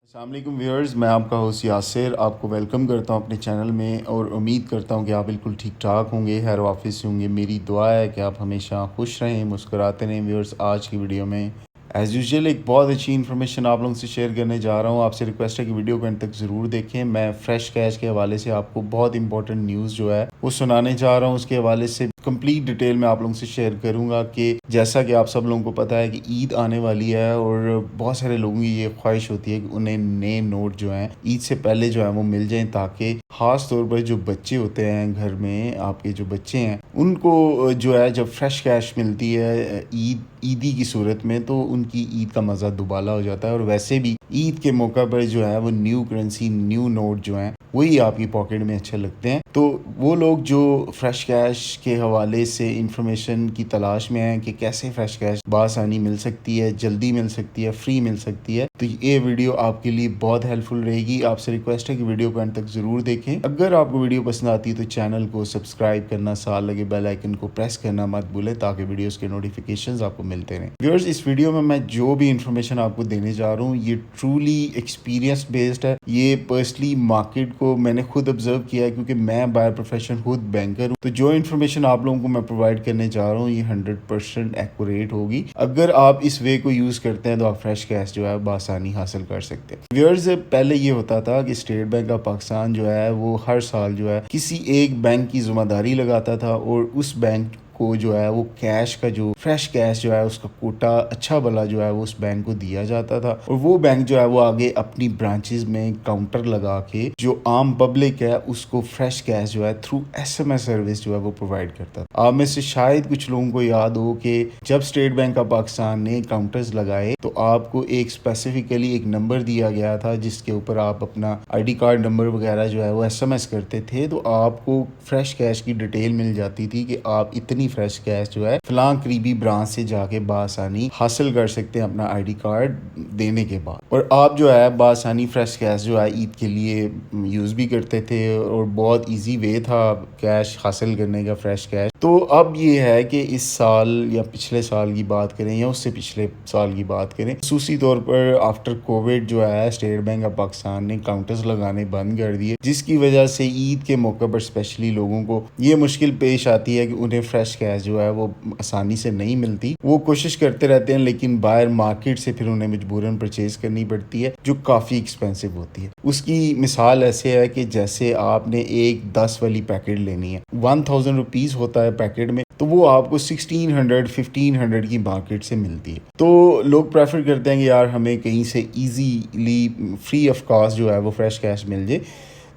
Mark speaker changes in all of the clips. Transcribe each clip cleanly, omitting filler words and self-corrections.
Speaker 1: السلام علیکم ویورز، میں آپ کا ہوسٹ یاسر آپ کو ویلکم کرتا ہوں اپنے چینل میں، اور امید کرتا ہوں کہ آپ بالکل ٹھیک ٹھاک ہوں گے، خیر وافی سے ہوں گے۔ میری دعا ہے کہ آپ ہمیشہ خوش رہیں، مسکراتے رہیں۔ ویورز، آج کی ویڈیو میں ایز یوزول ایک بہت اچھی انفارمیشن آپ لوگوں سے شیئر کرنے جا رہا ہوں۔ آپ سے ریکویسٹ ہے کہ ویڈیو کو اینڈ تک ضرور دیکھیں۔ میں فریش کیش کے حوالے سے آپ کو بہت امپورٹنٹ نیوز جو ہے وہ سنانے جا رہا ہوں۔ اس کے حوالے سے کمپلیٹ ڈیٹیل میں آپ لوگوں سے شیئر کروں گا کہ جیسا کہ آپ سب لوگوں کو پتہ ہے کہ عید آنے والی ہے، اور بہت سارے لوگوں کی یہ خواہش ہوتی ہے کہ انہیں نئے نوٹ جو ہیں عید سے پہلے جو ہے وہ مل جائیں، تاکہ خاص طور پر جو بچے ہوتے ہیں گھر میں، آپ کے جو بچے ہیں، ان کو جو ہے جب فریش کیش ملتی ہے عیدی کی صورت میں، تو ان کی عید کا مزہ دوبالا ہو جاتا ہے۔ اور ویسے بھی عید کے موقع پر جو ہے وہ نیو کرنسی، نیو نوٹ جو ہیں وہی آپ کی پاکٹ میں اچھے لگتے ہیں۔ تو وہ لوگ جو فریش کیش کے حوالے سے انفارمیشن کی تلاش میں ہیں کہ کیسے فریش کیش بآسانی مل سکتی ہے، جلدی مل سکتی ہے، فری مل سکتی ہے، تو یہ ویڈیو آپ کے لیے بہت ہیلپ فل رہے گی۔ آپ سے ریکویسٹ ہے کہ ویڈیو کو اینڈ تک ضرور دیکھیں۔ اگر آپ کو ویڈیو پسند آتی ہے تو چینل کو سبسکرائب کرنا، ساتھ لگے بیل آئیکن کو پریس کرنا مت بھولیں، تاکہ ویڈیوز کے نوٹیفیکیشنز آپ کو ملتے رہیں۔ ویورز، اس ویڈیو میں جو بھی انفارمیشن آپ کو دینے جا رہا ہوں یہ ٹرولی ایکسپیرینس بیسڈ ہے۔ یہ پرسنلی مارکیٹ کو میں نے خود آبزرو کیا ہے، کیونکہ میں بائی پروفیشن خود بینکر ہوں۔ تو جو انفارمیشن آپ لوگوں کو میں پرووائڈ کرنے جا رہا ہوں یہ 100% ایکوریٹ ہوگی۔ اگر آپ اس وے کو یوز کرتے ہیں تو آپ فریش کیش جو ہے بآسانی حاصل کر سکتے ہیں۔ ویورز، پہلے یہ ہوتا تھا کہ اسٹیٹ بینک آف پاکستان جو ہے وہ ہر سال جو ہے کسی ایک بینک کی ذمہ داری لگاتا تھا، اور اس بینک کو جو ہے وہ کیش کا جو فریش کیش جو ہے اس کا کوٹا اچھا بلا جو ہے وہ اس بینک کو دیا جاتا تھا، اور وہ بینک جو ہے وہ آگے اپنی برانچز میں کاؤنٹر لگا کے جو عام پبلک ہے اس کو فریش کیش جو ہے تھرو SMS سروس جو ہے وہ پرووائڈ کرتا تھا۔ آپ میں سے شاید کچھ لوگوں کو یاد ہو کہ جب اسٹیٹ بینک آف پاکستان نے کاؤنٹرز لگائے تو آپ کو ایک اسپیسیفکلی ایک نمبر دیا گیا تھا جس کے اوپر آپ اپنا ID کارڈ نمبر وغیرہ جو ہے وہ SMS کرتے تھے، تو آپ کو فریش کیش کی ڈیٹیل مل جاتی تھی کہ آپ اتنی فریش کیش جو ہے فلاں قریبی برانچ سے جا کے بآسانی حاصل کر سکتے ہیں اپنا ID کارڈ دینے کے بعد، اور آپ جو ہے بآسانی فریش کیش جو ہے عید کے لیے یوز بھی کرتے تھے، اور بہت ایزی وے تھا کیش حاصل کرنے کا، فریش کیش۔ تو اب یہ ہے کہ اس سال یا پچھلے سال کی بات کریں یا اس سے پچھلے سال کی بات کریں، خصوصی طور پر آفٹر کووڈ جو ہے اسٹیٹ بینک آف پاکستان نے کاؤنٹرز لگانے بند کر دیے، جس کی وجہ سے عید کے موقع پر اسپیشلی لوگوں کو یہ مشکل پیش آتی ہے کہ انہیں فریش کیش جو ہے وہ آسانی سے نہیں ملتی۔ وہ کوشش کرتے رہتے ہیں لیکن باہر مارکیٹ سے پھر انہیں مجبوراً پرچیز کرنی پڑتی ہے، جو کافی ایکسپینسو ہوتی ہے۔ اس کی مثال ایسے ہے کہ جیسے آپ نے ایک 10 والی پیکٹ لینی ہے، 1000 روپیز ہوتا ہے پیکٹ میں، تو وہ آپ کو 1600 1500 کی مارکیٹ سے ملتی ہے۔ تو لوگ پریفر کرتے ہیں کہ یار ہمیں کہیں سے ایزیلی فری آف کاسٹ جو ہے وہ فریش کیش مل جائے۔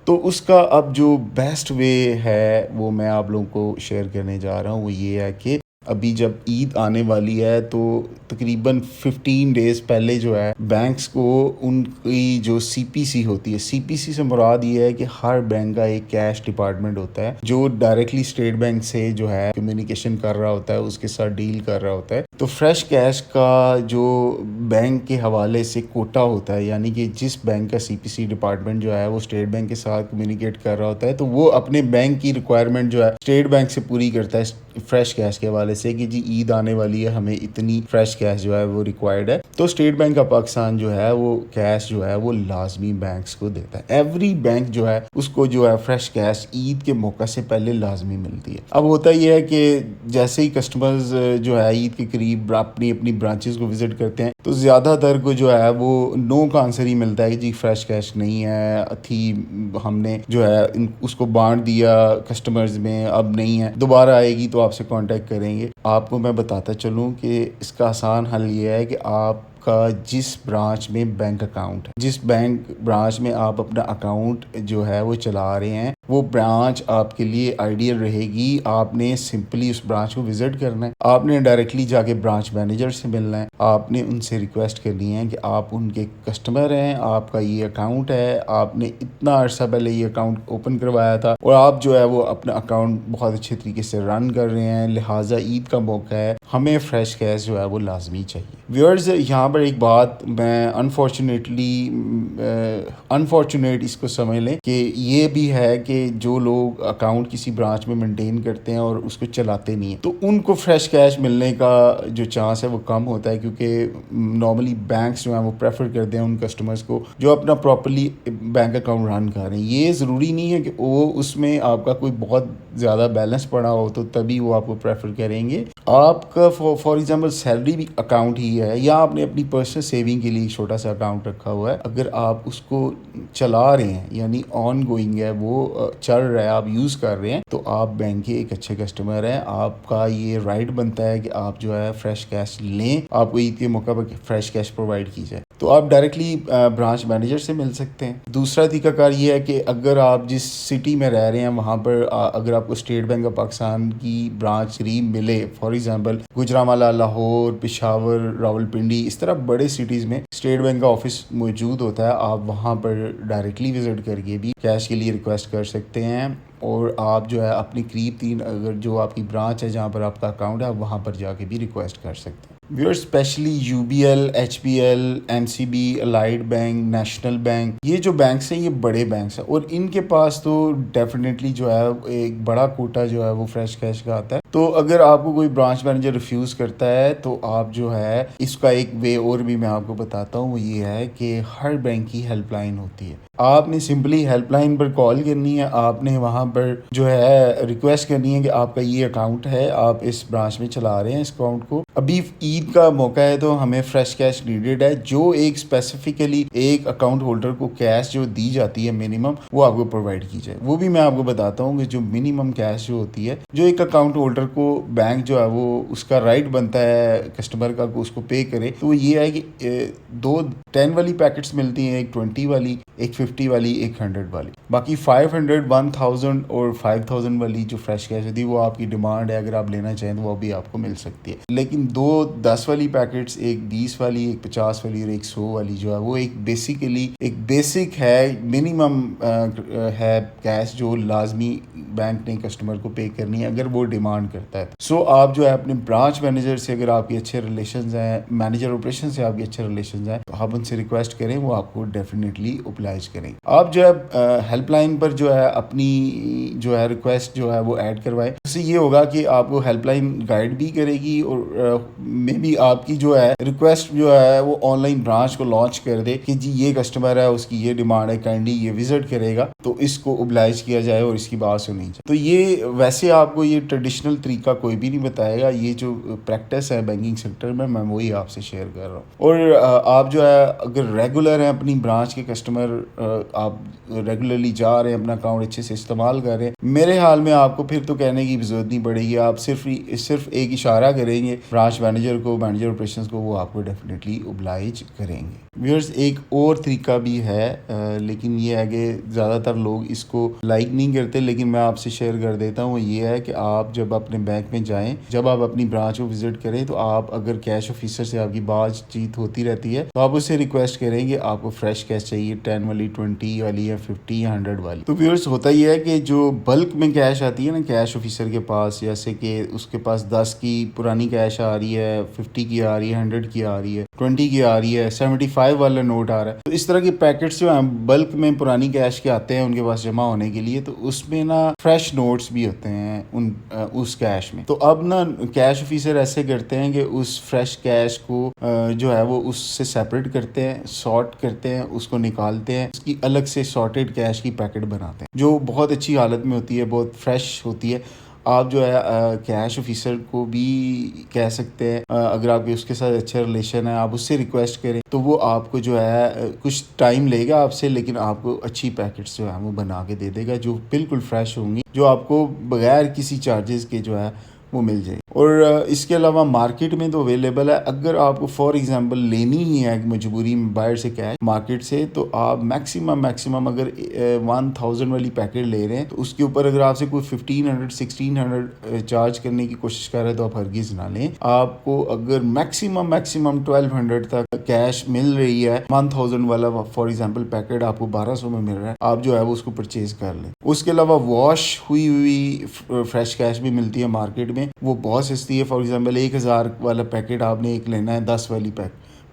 Speaker 1: تو اس کا اب جو بیسٹ وے ہے وہ میں آپ لوگوں کو شیئر کرنے جا رہا ہوں، وہ یہ ہے کہ ابھی جب عید آنے والی ہے تو تقریباً 15 ڈیز پہلے جو ہے بینکس کو ان کی جو CPC ہوتی ہے، CPC سے مراد یہ ہے کہ ہر بینک کا ایک کیش ڈپارٹمنٹ ہوتا ہے جو ڈائریکٹلی اسٹیٹ بینک سے جو ہے کمیونیکیشن کر رہا ہوتا ہے، اس کے ساتھ ڈیل کر رہا ہوتا ہے۔ تو فریش کیش کا جو بینک کے حوالے سے کوٹا ہوتا ہے، یعنی کہ جس بینک کا CPC ڈپارٹمنٹ جو ہے وہ اسٹیٹ بینک کے ساتھ کمیونیکیٹ کر رہا ہوتا ہے، تو وہ اپنے بینک کی ریکوائرمنٹ جو ہے اسٹیٹ بینک سے پوری کرتا ہے فریش کیش کے حوالے سے کہ جی عید آنے والی ہے، ہمیں اتنی فریش کیش جو ہے وہ ریکوائرڈ ہے۔ تو اسٹیٹ بینک آف پاکستان جو ہے وہ کیش جو ہے وہ لازمی بینکس کو دیتا ہے۔ ایوری بینک جو ہے اس کو جو ہے فریش کیش عید کے موقع سے پہلے لازمی ملتی ہے۔ اب ہوتا یہ ہے کہ جیسے ہی کسٹمرز جو ہے عید کے قریب اپنی برانچز کو وزٹ کرتے ہیں تو زیادہ تر کو جو ہے وہ نو کا آنسر ہی ملتا ہے کہ جی فریش کیش نہیں ہے، تھی ہم نے جو ہے اس کو بانٹ دیا کسٹمرز میں، اب نہیں ہے، دوبارہ آئے گی تو آپ سے کانٹیکٹ کریں گے۔ آپ کو میں بتاتا چلوں کہ اس کا آسان حل یہ ہے کہ آپ کا جس برانچ میں بینک اکاؤنٹ ہے، جس بینک برانچ میں آپ اپنا اکاؤنٹ جو ہے وہ چلا رہے ہیں، وہ برانچ آپ کے لیے آئیڈیل رہے گی۔ آپ نے سمپلی اس برانچ کو وزٹ کرنا ہے، آپ نے ڈائریکٹلی جا کے برانچ مینیجر سے ملنا ہے، آپ نے ان سے ریکویسٹ کرنی ہے کہ آپ ان کے کسٹمر ہیں، آپ کا یہ اکاؤنٹ ہے، آپ نے اتنا عرصہ پہلے یہ اکاؤنٹ اوپن کروایا تھا اور آپ جو ہے وہ اپنا اکاؤنٹ بہت اچھے طریقے سے رن کر رہے ہیں، لہٰذا عید کا موقع ہے، ہمیں فریش کیش جو ہے وہ لازمی چاہیے۔ ویورز، یہاں پر ایک بات میں انفارچونیٹ اس کو سمجھ لیں کہ یہ بھی ہے کہ جو لوگ اکاؤنٹ کسی برانچ میں مینٹین کرتے ہیں اور اس کو چلاتے نہیں ہیں تو ان کو فریش کیش ملنے کا جو چانس ہے وہ کم ہوتا ہے، کیونکہ نارملی بینکس جو ہیں وہ پریفر کرتے ہیں ان کسٹمرز کو جو اپنا پراپرلی بینک اکاؤنٹ رن کر رہے ہیں۔ یہ ضروری نہیں ہے کہ وہ اس میں آپ کا کوئی بہت زیادہ بیلنس پڑا ہو تو تبھی وہ آپ کو پریفر کریں گے۔ آپ کا فار ایگزامپل سیلری بھی اکاؤنٹ ہی ہے، یا آپ نے اپنی پرسنل سیونگ کے لیے چھوٹا سا اکاؤنٹ رکھا ہوا ہے، اگر آپ اس کو چلا رہے ہیں یعنی آن گوئنگ ہے، وہ چل رہا ہے، آپ یوز کر رہے ہیں، تو آپ بینک کے ایک اچھے کسٹمر ہیں۔ آپ کا یہ رائٹ بنتا ہے کہ آپ جو ہے فریش کیش لیں، آپ کو عید کے موقع پر فریش کیش پرووائڈ کی جائے، تو آپ ڈائریکٹلی برانچ مینیجر سے مل سکتے ہیں۔ دوسرا طریقہ کار یہ ہے کہ اگر آپ جس سٹی میں رہ رہے ہیں وہاں پر اگر آپ کو اسٹیٹ بینک آف پاکستان کی برانچ قریب ملے، فار ایگزامپل گوجرانوالہ، لاہور، پشاور، راولپنڈی، اس طرح بڑے سٹیز میں اسٹیٹ بینک کا آفس موجود ہوتا ہے، آپ وہاں پر ڈائریکٹلی وزٹ کر کے بھی کیش کے لیے ریکویسٹ کر سکتے ہیں، اور آپ جو ہے اپنی قریب تین اگر جو آپ کی برانچ ہے جہاں پر آپ کا اکاؤنٹ ہے وہاں پر جا کے بھی ریکویسٹ کر سکتے ہیں۔ Where especially U B L, H P L, M C B, allied bank, national bank, یہ جو بینکس ہیں یہ بڑے بینکس ہیں، اور ان کے پاس تو ڈیفینیٹلی جو ہے ایک بڑا کوٹا جو ہے وہ فریش کیش کا آتا ہے۔ تو اگر آپ کو کوئی برانچ مینیجر ریفیوز کرتا ہے تو آپ جو ہے اس کا ایک وے اور بھی میں آپ کو بتاتا ہوں، وہ یہ ہے کہ ہر بینک کی ہیلپ لائن ہوتی ہے، آپ نے سمپلی ہیلپ لائن پر کال کرنی ہے، آپ نے وہاں پر جو ہے ریکویسٹ کرنی ہے کہ آپ کا یہ اکاؤنٹ ہے، آپ اس برانچ میں چلا رہے ہیں اس اکاؤنٹ کو، ابھی عید کا موقع ہے تو ہمیں فریش کیش نیڈیڈ ہے، جو ایک اسپیسیفکلی ایک اکاؤنٹ ہولڈر کو کیش جو دی جاتی ہے منیمم، وہ آپ کو پرووائڈ کی جائے۔ وہ بھی میں آپ کو بتاتا ہوں کہ جو منیمم کیش جو ہوتی ہے، جو ایک اکاؤنٹ ہولڈر کو بینک جو ہے وہ اس کا رائٹ بنتا ہے کسٹمر کا اس کو پے کرے، تو وہ یہ ہے کہ دو 10 والی پیکٹس ملتی ہیں، ایک 20 والی، ایک 50 والی، ایک 100 والی، باقی 500، 1000 اور 5000 والی جو فریش کیش ہوتی ہے وہ آپ کی ڈیمانڈ ہے، اگر آپ لینا چاہیں تو وہ بھی آپ کو مل سکتی ہے۔ لیکن دو 10 والی پیکٹس، ایک 20 والی، ایک 50 والی اور ایک 100 والی جو ہے وہ ایک بیسیکلی ایک بیسک ہے، منیمم ہے کیش جو لازمی بینک نے کسٹمر کو پے کرنی ہے اگر وہ ڈیمانڈ کرتا ہے۔ سو آپ جو ہے اپنے برانچ مینیجر سے اگر آپ کے اچھے ریلیشنز ہیں، مینیجر آپریشن سے آپ کے اچھے ریلیشنز ہیں، تو آپ ان سے ریکویسٹ کریں، وہ آپ کو ڈیفینیٹلی اوبلائج کریں۔ آپ جو ہے ہیلپ لائن پر جو ہے اپنی جو ہے ریکویسٹ جو ہے وہ ایڈ کروائے، اس سے یہ ہوگا کہ آپ کو ہیلپ لائن گائیڈ بھی کرے گی، اور میں بھی آپ کی جو ہے ریکویسٹ جو ہے وہ آن لائن برانچ کو لانچ کر دے کہ جی یہ کسٹمر ہے، اس کی یہ ڈیمانڈ ہے، کائنڈلی یہ وزٹ کرے گا تو اس کو اوبلائج کیا جائے اور اس کی بات سنی جائے۔ تو یہ ویسے آپ کو یہ ٹریڈیشنل طریقہ کوئی بھی نہیں بتائے گا، یہ جو پریکٹس ہے بینکنگ سیکٹر میں وہی آپ سے شیئر کر رہا ہوں۔ اور آپ جو ہے اگر ریگولر ہیں اپنی برانچ کے کسٹمر، آپ ریگولرلی جا رہے ہیں، اپنا اکاؤنٹ اچھے سے استعمال کر رہے ہیں، میرے حال میں آپ کو پھر تو کہنے کی ضرورت نہیں پڑے گی، آپ صرف ایک اشارہ کریں گے برانچ مینیجر کو، مینیجر آپریشنز کو، وہ آپ کو ڈیفینیٹلی اوبلائج کریں گے۔ ویئرز ایک اور طریقہ بھی ہے، لیکن یہ ہے کہ زیادہ تر لوگ اس کو لائک نہیں کرتے، لیکن میں آپ سے شیئر کر دیتا ہوں، وہ یہ ہے کہ آپ جب اپنے بینک میں جائیں، جب آپ اپنی برانچ کو وزٹ کریں، تو آپ اگر کیش آفیسر سے آپ کی بات چیت ہوتی رہتی ہے تو آپ اس سے ریکویسٹ کریں کہ آپ کو فریش کیش چاہیے، 10 والی، 20 والی، یا 50 یا 100 والی۔ تو ویئرز ہوتا یہ ہے کہ جو بلک میں کیش آتی ہے نا کیش آفیسر کے پاس، جیسے کہ اس کے پاس 10 کی پرانی کیش آ رہی ہے، 50 کی آ رہی ہے، 100 کی آ رہی ہے، 20 کی آ رہی ہے، 75 والا نوٹ آ رہا ہے، تو اس طرح کے پیکٹس جو ہیں بلک میں پرانی کیش کے آتے ہیں ان کے پاس جمع ہونے کے لیے، تو اس میں نا فریش نوٹس بھی ہوتے ہیں اس کیش میں۔ تو اب نا کیش آفیسر ایسے کرتے ہیں کہ اس فریش کیش کو جو ہے وہ اس سے سیپریٹ کرتے ہیں، سارٹ کرتے ہیں، اس کو نکالتے ہیں، اس کی الگ سے سارٹیڈ کیش کی پیکٹ بناتے ہیں جو بہت اچھی حالت میں ہوتی ہے، بہت فریش ہوتی ہے۔ آپ جو ہے کیش آفیسر کو بھی کہہ سکتے ہیں، اگر آپ کے اس کے ساتھ اچھا ریلیشن ہے، آپ اس سے ریکویسٹ کریں تو وہ آپ کو جو ہے کچھ ٹائم لے گا آپ سے، لیکن آپ کو اچھی پیکٹس جو ہے وہ بنا کے دے دے گا جو بالکل فریش ہوں گی، جو آپ کو بغیر کسی چارجز کے جو ہے وہ مل جائے۔ اور اس کے علاوہ مارکیٹ میں تو اویلیبل ہے، اگر آپ کو فار ایگزامپل لینی ہی ہے مجبوری میں باہر سے کیش مارکیٹ سے، تو آپ میکسیمم اگر 1000 والی پیکٹ لے رہے ہیں تو اس کے اوپر اگر آپ سے کوئی 1500 1600 چارج کرنے کی کوشش کر رہے ہیں تو آپ ہرگز نہ لیں۔ آپ کو اگر میکسیمم 1200 تک کیش مل رہی ہے، 1000 والا فار ایگزامپل پیکٹ آپ کو 1200 میں مل رہا ہے، آپ جو ہے وہ اس کو پرچیز کر لیں۔ اس کے علاوہ واش ہوئی فریش کیش بھی ملتی ہے مارکیٹ میں، وہ بہت سستی ہے، فار ایگزامپل 1000 والا پیکٹ آپ نے ایک لینا ہے 10 والی